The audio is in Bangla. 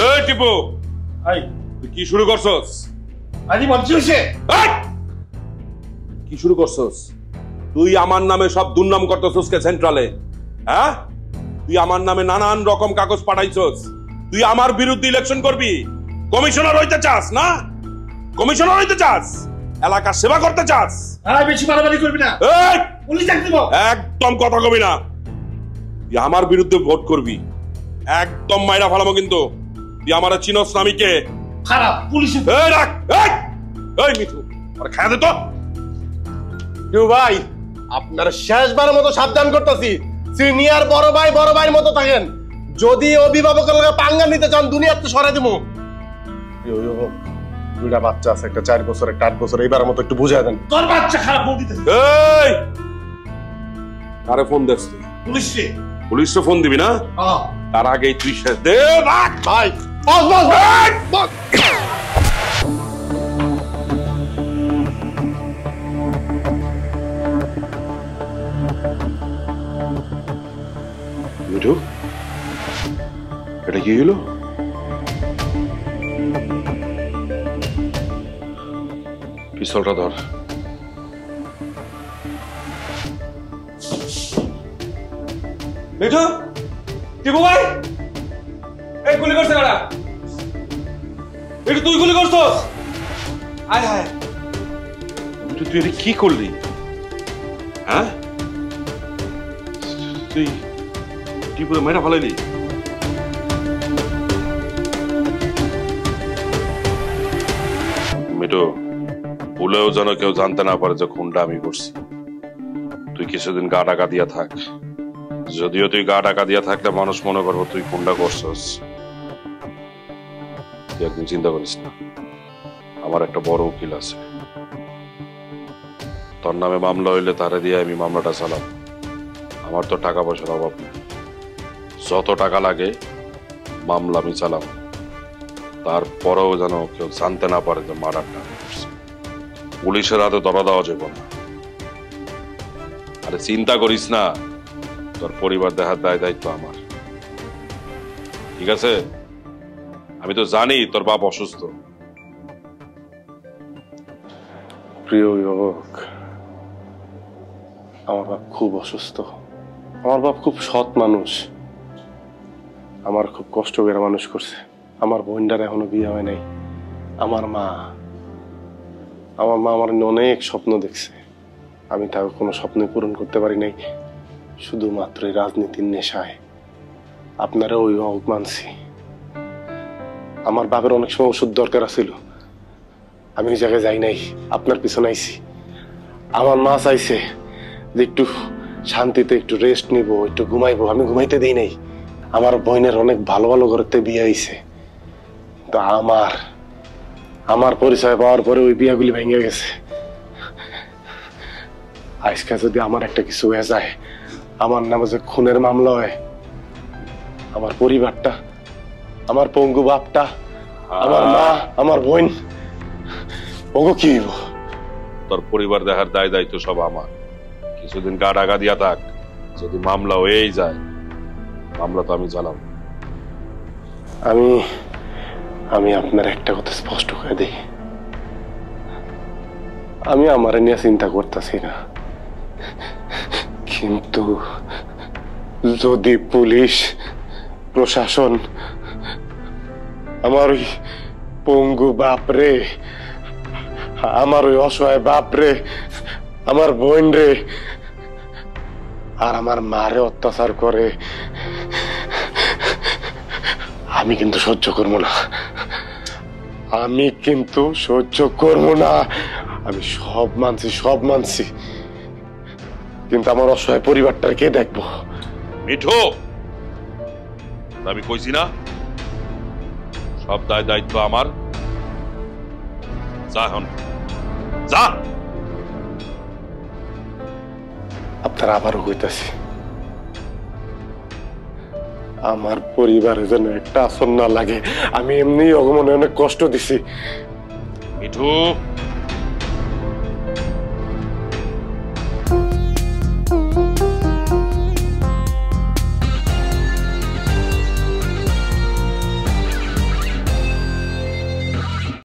এই টিপু, তুই কি শুরু করছস? কি শুরু করছস? তুই আমার নামে সব দুর্নাম করতেছস কে সেন্ট্রালে? হ্যাঁ, তুই আমার নামে নানান রকম কাগজ পাঠাইছস। তুই আমার বিরুদ্ধে ইলেকশন করবি, কমিশনার হইতে চাস না? কমিশনার হইতে চাস, এলাকার সেবা করতে চাস? বেশি মারামারি করবি না, পুলিশ ডাক দিব। একদম কথা কবি না। তুই আমার বিরুদ্ধে ভোট করবি, একদম মাইরা ফেলামো কিন্তু। তুই আমার চিনস নামিকে খারাপ পুলিশ। এই মিঠু, আর খায়া দে তো। ভাই, আপনার শেষবারের মতো সাবধান করতেছি, সিনিয়র বড় ভাইয়ের মতো থাকেন। যদি অভিভাবকের লগে পাঙ্গা নিতে চান, দুনিয়াতে সরাই দেবো। দুইটা বাচ্চা আছে, একটা 4 বছর, একটা 8 বছর। এইবার মতো একটু বুঝাই দেন। তোর বাচ্চা খারাপ ফোন দিতে। এই কারে ফোন দিস তুই? পুলিশে। পুলিশে ফোন দিবি না? তার আগেই তুই শেষ দে। রাখ ভাই, বস। মিঠু, এটা কি হলো? পিস্তলটা ধর। মিঠু, টিপু ভাই, এই গুলি করছে কারা? মিঠু, তুই গুলি করছস? আয় হায়, মিঠু তুই এটা কি করলি? হ্যাঁ, তুই টিপুরে মেরা ফেলাইলি? মিঠু, ভুলেও যেন কেউ জানতে না পারে যে খুনটা আমি করছি। তুই কিছুদিন গা ঢাকা দিয়া থাক। যদিও তুই গা ঢাকা দিয়া থাকলে মানুষ মনে করবো তুই খুনটা করছস। তুই একদিন চিন্তা করিস না, আমার একটা বড় উকিল আছে, তোর নামে মামলা হইলে তারে দিয়ে আমি মামলাটা চালাম। আমার তো টাকা পয়সার অভাব নেই, যত টাকা লাগে মামলা আমি চালাম। তারপরেও যেন কেউ জানতে না পারে যে মার্ডারটা আমি করছি। পুলিশের হাতে ধরা দেওয়া যাবে না। আরে চিন্তা করিস না, তোর পরিবার দেখার দায়িত্ব আমার। ঠিক আছে? আমি তো জানি তোর বাপ অসুস্থ। প্রিয় অভিভাবক, আমার বাপ খুব অসুস্থ। আমার বাপ খুব সৎ মানুষ, আমার খুব কষ্ট করে মানুষ করছে। আমার বোনটার এখনো বিয়ে হয় নাই। আমার মা আমার অনেক স্বপ্ন দেখছে, আমি তাকে কোনো স্বপ্ন পূরণ করতে পারি নাই। শুধুমাত্র রাজনীতির নেশায় আপনারা অভিভাবক মানছি। আমার বাপের অনেক সময় ওষুধ দরকার ছিল, আমি ওই জায়গায় যাই নাই, আপনার পিছনে আইছি। আমার মা চাইছে যে একটু শান্তিতে একটু রেস্ট নিব, একটু ঘুমাইবো, আমি ঘুমাইতে দিই নাই। আমার বোনের অনেক ভালো ভালো ঘরেতে বিয়ে হয়েছে, তো আমার পরিচয় পাওয়ার পরে ওই বিয়াগুলি ভেঙে গেছে। আজকে যদি আমার একটা কিছু হয়ে যায়, আমার নামে যে খুনের মামলা হয়, আমার পরিবারটা, আমার পঙ্গু বাপটা, আমার মা, আমার বোন, ওগো কি হইব? তোর পরিবার দেখার দায়িত্ব সব আমার। কিছুদিন গা ঢাকা দিয়া থাক, যদি মামলা হয়েই যায়, মামলা তো আমি চালাম। আমি আপনার একটা কথা স্পষ্ট করে দিই, আমি আমার নিয়ে চিন্তা করতেছি না, কিন্তু যদি পুলিশ প্রশাসন আমার ওই পঙ্গু বাপরে, আমার ওই অসহায় বাপরে, আমার বোন রে আর আমার মারে অত্যাচার করে, আমি কিন্তু সহ্য করবো না। আমি কিন্তু সহ্য করবো না। আমি সব মানছি, কিন্তু আমার অসহায় পরিবারটার কে দেখবো? মিঠু, আমি কইছি না সব দায়িত্ব আমার। যা এখন যা। আপনারা আবারও কইতাছি, আমার পরিবারে যেন একটা আসন না লাগে। আমি এমনি অগমনে অনেক কষ্ট দিছি। মিঠু,